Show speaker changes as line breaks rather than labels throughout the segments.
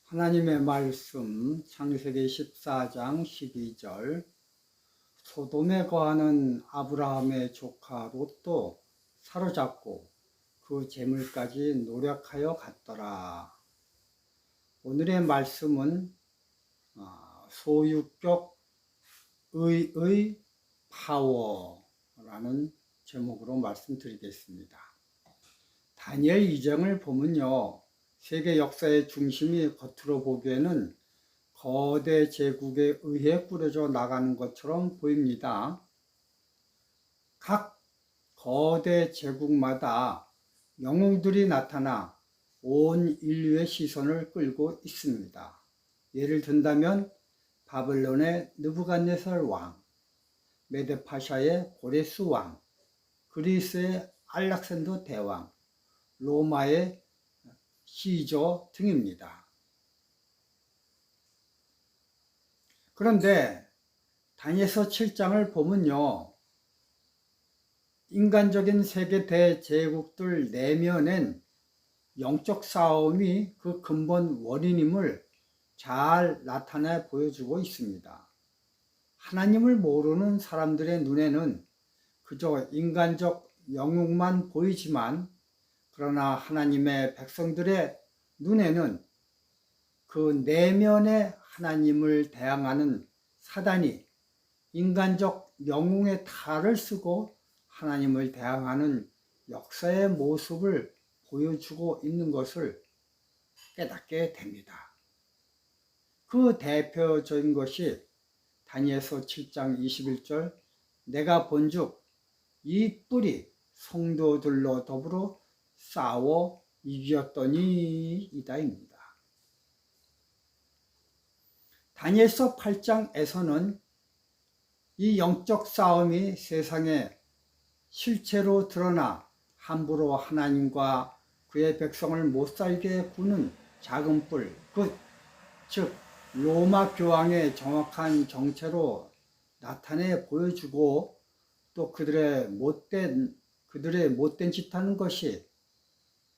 하나님의 말씀 창세기 14장 12절 소돔에 거하는 아브라함의 조카 롯도 사로잡고 그 재물까지 노력하여 갔더라. 오늘의 말씀은 소유격 의의 파워라는 제목으로 말씀드리겠습니다. 다니엘 2장을 보면요, 세계 역사의 중심이 겉으로 보기에는 거대 제국에 의해 꾸려져 나가는 것처럼 보입니다. 각 거대 제국마다 영웅들이 나타나 온 인류의 시선을 끌고 있습니다. 예를 든다면 바벨론의 느부갓네살 왕, 메데파샤의 고레스 왕, 그리스의 알렉산더 대왕, 로마의 시저 등입니다. 그런데 다니엘서 7장을 보면요, 인간적인 세계 대제국들 내면엔 영적 싸움이 그 근본 원인임을 잘 나타내 보여주고 있습니다. 하나님을 모르는 사람들의 눈에는 그저 인간적 영웅만 보이지만, 그러나 하나님의 백성들의 눈에는 그 내면의 하나님을 대항하는 사단이 인간적 영웅의 탈을 쓰고 하나님을 대항하는 역사의 모습을 보여주고 있는 것을 깨닫게 됩니다. 그 대표적인 것이 다니엘서 7장 21절 내가 본즉 이 뿔이 성도들로 더불어 싸워 이겼더니 이다입니다. 다니엘서 8장에서는 이 영적 싸움이 세상에 실체로 드러나 함부로 하나님과 그의 백성을 못살게 구는 작은 뿔, 즉 로마 교황의 정확한 정체로 나타내 보여주고 또 그들의 못된 짓하는 것이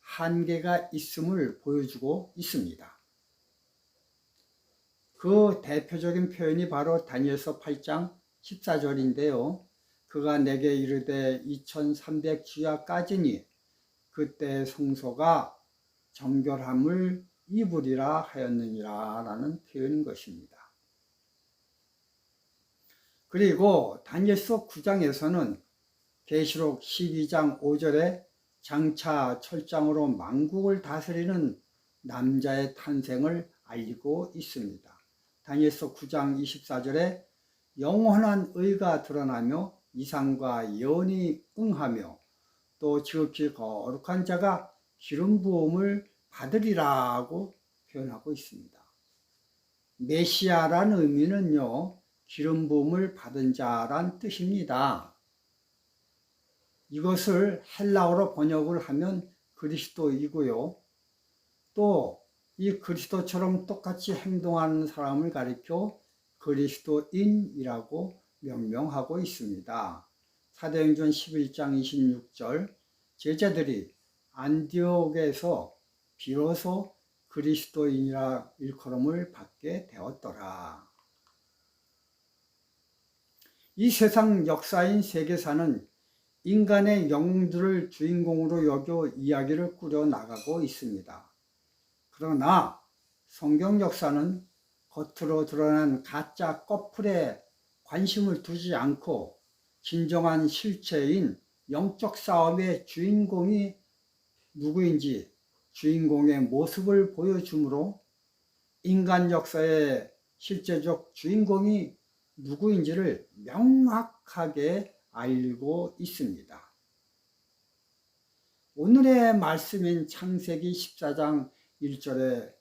한계가 있음을 보여주고 있습니다. 그 대표적인 표현이 바로 다니엘서 8장 14절인데요. 그가 내게 이르되 2300주야까지니 그때 성소가 정결함을 입으리라 하였느니라 라는 표현인 것입니다. 그리고 다니엘서 9장에서는 계시록 12장 5절에 장차 철장으로 만국을 다스리는 남자의 탄생을 알리고 있습니다. 다니엘서 9장 24절에 영원한 의가 드러나며 이상과 예언이 응하며 또 지극히 거룩한 자가 기름 부음을 받으리라고 표현하고 있습니다. 메시아란 의미는요, 기름 부음을 받은 자란 뜻입니다. 이것을 헬라어로 번역을 하면 그리스도이고요. 또 이 그리스도처럼 똑같이 행동하는 사람을 가리켜 그리스도인이라고 명명하고 있습니다. 사도행전 11장 26절 제자들이 안디옥에서 비로소 그리스도인이라 일컬음을 받게 되었더라. 이 세상 역사인 세계사는 인간의 영웅들을 주인공으로 여겨 이야기를 꾸려나가고 있습니다. 그러나 성경 역사는 겉으로 드러난 가짜 커플에 관심을 두지 않고 진정한 실체인 영적 싸움의 주인공이 누구인지 주인공의 모습을 보여주므로 인간 역사의 실제적 주인공이 누구인지를 명확하게 알리고 있습니다. 오늘의 말씀인 창세기 14장 1절에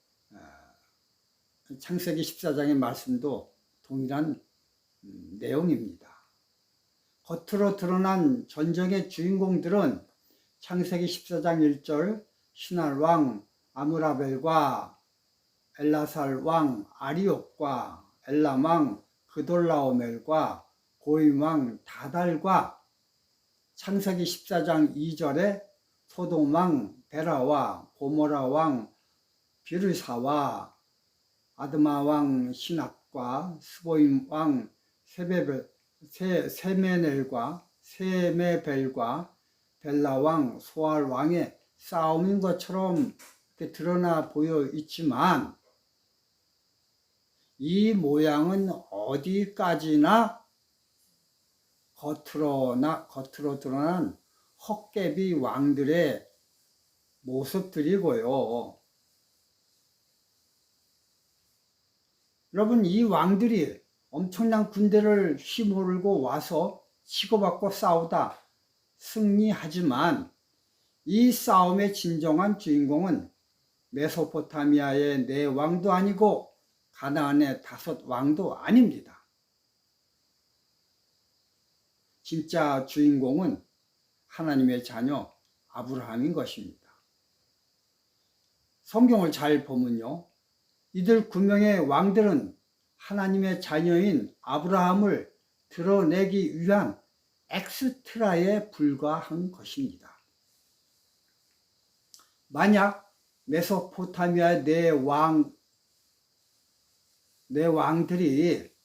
창세기 14장의 말씀도 동일한 내용입니다. 겉으로 드러난 전쟁의 주인공들은 창세기 14장 1절 신할왕 아므라벨과 엘라살 왕 아리옥과 엘람왕 그돌라오멜과 고임왕 다달과 창세기 14장 2절에 소돔왕 베라와 고모라왕 비르사와 아드마 왕 시납과 스보임 왕 세메벨과 벨라 왕 소알 왕의 싸움인 것처럼 이렇게 드러나 보여 있지만, 이 모양은 어디까지나 겉으로 드러난 헛개비 왕들의 모습들이고요. 여러분, 이 왕들이 엄청난 군대를 휘몰고 와서 치고받고 싸우다 승리하지만, 이 싸움의 진정한 주인공은 메소포타미아의 4왕도 아니고 가나안의 5왕도 아닙니다. 진짜 주인공은 하나님의 자녀 아브라함인 것입니다. 성경을 잘 보면요, 이들 9명의 왕들은 하나님의 자녀인 아브라함을 드러내기 위한 엑스트라에 불과한 것입니다. 만약 메소포타미아의 4왕들이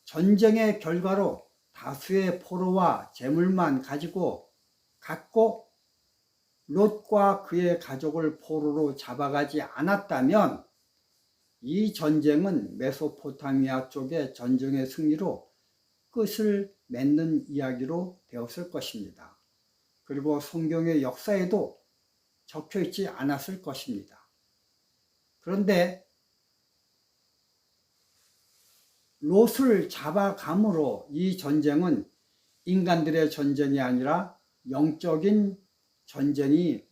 전쟁의 결과로 다수의 포로와 재물만 갖고 롯과 그의 가족을 포로로 잡아가지 않았다면, 이 전쟁은 메소포타미아 쪽의 전쟁의 승리로 끝을 맺는 이야기로 되었을 것입니다. 그리고 성경의 역사에도 적혀 있지 않았을 것입니다. 그런데 롯을 잡아감으로 이 전쟁은 인간들의 전쟁이 아니라 영적인 전쟁이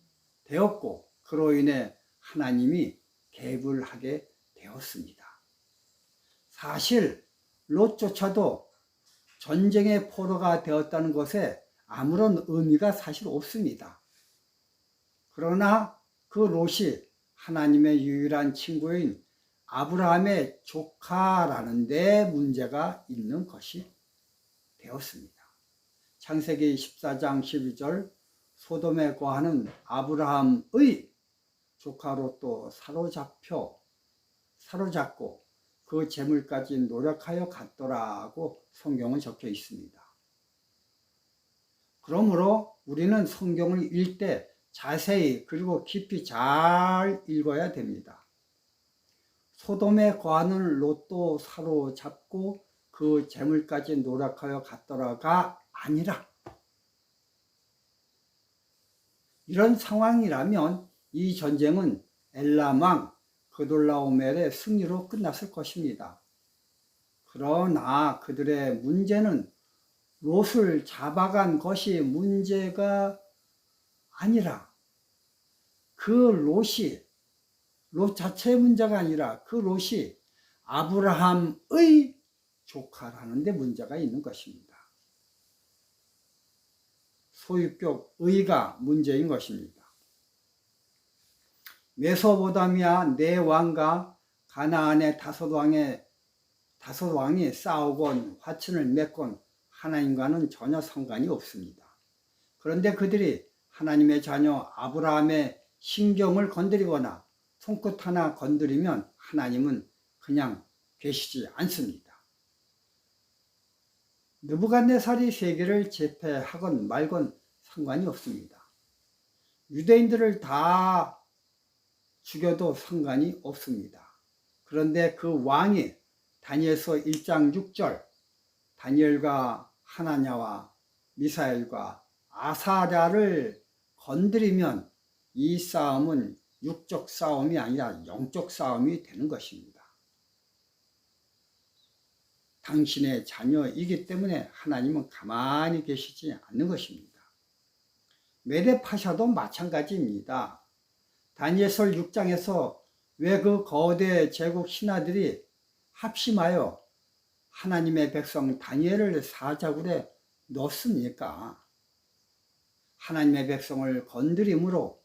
되었고, 그로 인해 하나님이 개입을 하게 되었습니다. 사실 롯조차도 전쟁의 포로가 되었다는 것에 아무런 의미가 사실 없습니다. 그러나 그 롯이 하나님의 유일한 친구인 아브라함의 조카라는 데 문제가 있는 것이 되었습니다. 창세기 14장 12절, 소돔에 거하는 아브라함의 조카 롯도 사로잡고 그 재물까지 노력하여 갔더라고 성경은 적혀 있습니다. 그러므로 우리는 성경을 읽을 때 자세히 그리고 깊이 잘 읽어야 됩니다. 소돔에 거하는 롯도 사로잡고 그 재물까지 노력하여 갔더라가 아니라, 이런 상황이라면 이 전쟁은 엘람 왕 그돌라오멜의 승리로 끝났을 것입니다. 그러나 그들의 문제는 롯을 잡아간 것이 문제가 아니라, 롯 자체의 문제가 아니라 그 롯이 아브라함의 조카라는 데 문제가 있는 것입니다. 소유격 의가 문제인 것입니다. 메소포타미아 4왕과 가나안의 5왕이 싸우건 화친을 맺건 하나님과는 전혀 상관이 없습니다. 그런데 그들이 하나님의 자녀 아브라함의 신경을 건드리거나 손끝 하나 건드리면 하나님은 그냥 계시지 않습니다. 느부갓네살이 세계를 제패하건 말건 상관이 없습니다. 유대인들을 다 죽여도 상관이 없습니다. 그런데 그 왕이 다니엘서 1장 6절, 다니엘과 하나냐와 미사엘과 아사랴를 건드리면 이 싸움은 육적 싸움이 아니라 영적 싸움이 되는 것입니다. 당신의 자녀이기 때문에 하나님은 가만히 계시지 않는 것입니다. 메데파샤도 마찬가지입니다. 다니엘서 6장에서 왜 그 거대 제국 신하들이 합심하여 하나님의 백성 다니엘을 사자굴에 넣습니까? 하나님의 백성을 건드림으로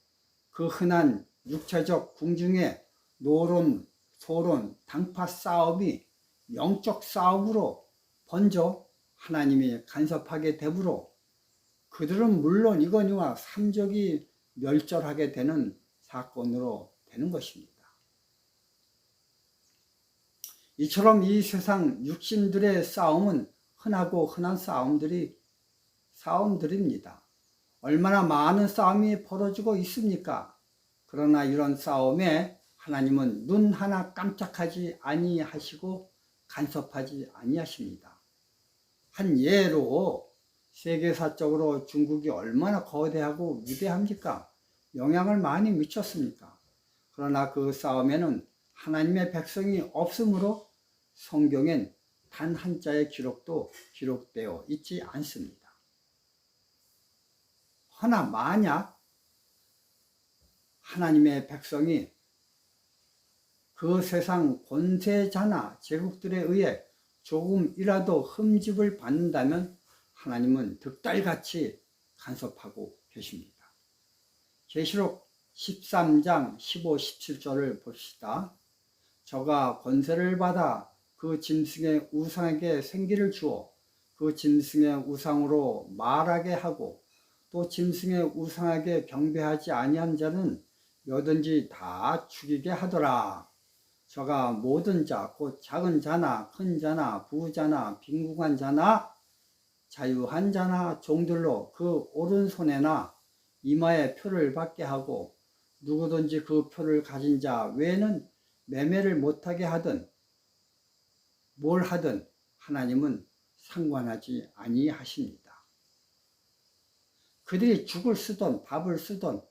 그 흔한 육체적 궁중의 노론, 소론, 당파 싸움이 영적 싸움으로 번져 하나님이 간섭하게 되므로 그들은 물론 이거니와 삼족이 멸절하게 되는 사건으로 되는 것입니다. 이처럼 이 세상 육신들의 싸움은 흔하고 흔한 싸움들입니다. 얼마나 많은 싸움이 벌어지고 있습니까? 그러나 이런 싸움에 하나님은 눈 하나 깜짝하지 아니하시고 간섭하지 아니하십니다. 한 예로 세계사적으로 중국이 얼마나 거대하고 위대합니까? 영향을 많이 미쳤습니까? 그러나 그 싸움에는 하나님의 백성이 없으므로 성경엔 단 한자의 기록도 기록되어 있지 않습니다. 허나 만약 하나님의 백성이 그 세상 권세자나 제국들에 의해 조금이라도 흠집을 받는다면 하나님은 득달같이 간섭하고 계십니다. 계시록 13장 15, 17절을 봅시다. 저가 권세를 받아 그 짐승의 우상에게 생기를 주어 그 짐승의 우상으로 말하게 하고 또 짐승의 우상에게 경배하지 아니한 자는 뭐든지 다 죽이게 하더라. 저가 모든 자, 곧 작은 자나 큰 자나 부자나 빈궁한 자나 자유한 자나 종들로 그 오른손에나 이마에 표를 받게 하고 누구든지 그 표를 가진 자 외에는 매매를 못하게 하든 뭘 하든 하나님은 상관하지 아니하십니다. 그들이 죽을 쓰던 밥을 쓰던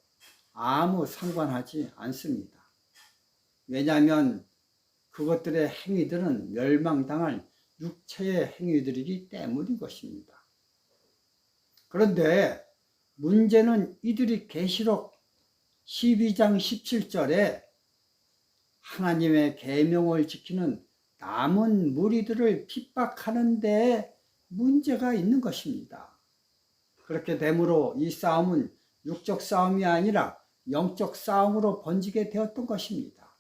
아무 상관하지 않습니다. 왜냐하면 그것들의 행위들은 멸망당할 육체의 행위들이기 때문인 것입니다. 그런데 문제는 이들이 계시록 12장 17절에 하나님의 계명을 지키는 남은 무리들을 핍박하는 데 문제가 있는 것입니다. 그렇게 되므로 이 싸움은 육적 싸움이 아니라 영적 싸움으로 번지게 되었던 것입니다.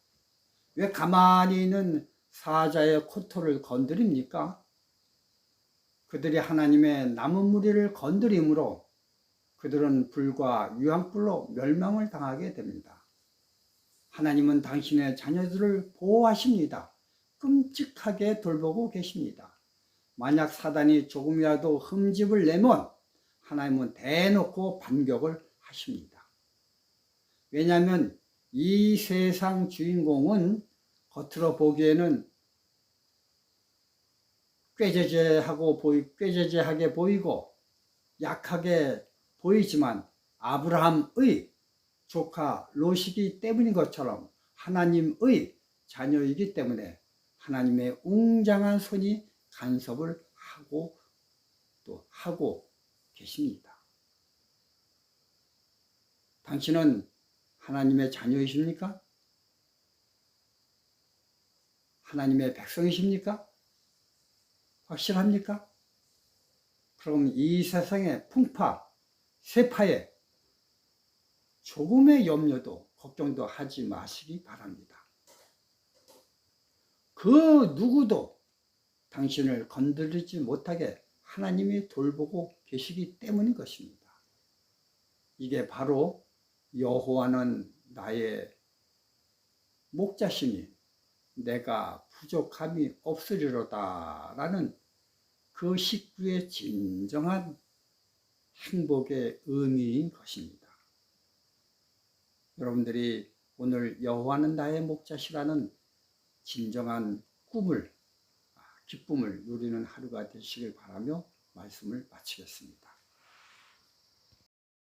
왜 가만히 있는 사자의 코털을 건드립니까? 그들이 하나님의 남은 무리를 건드림으로 그들은 불과 유황불로 멸망을 당하게 됩니다. 하나님은 당신의 자녀들을 보호하십니다. 끔찍하게 돌보고 계십니다. 만약 사단이 조금이라도 흠집을 내면 하나님은 대놓고 반격을 하십니다. 왜냐하면 이 세상 주인공은 겉으로 보기에는 꾀죄죄하게 보이고 약하게 보이지만 아브라함의 조카 롯이기 때문인 것처럼 하나님의 자녀이기 때문에 하나님의 웅장한 손이 간섭을 하고 계십니다. 당신은 하나님의 자녀이십니까? 하나님의 백성이십니까? 확실합니까? 그럼 이 세상의 풍파, 세파에 조금의 걱정도 하지 마시기 바랍니다. 그 누구도 당신을 건드리지 못하게 하나님이 돌보고 계시기 때문인 것입니다. 이게 바로 여호와는 나의 목자시니 내가 부족함이 없으리로다 라는 그 식구의 진정한 행복의 의미인 것입니다. 여러분들이 오늘 여호와는 나의 목자시라는 진정한 기쁨을 누리는 하루가 되시길 바라며 말씀을 마치겠습니다.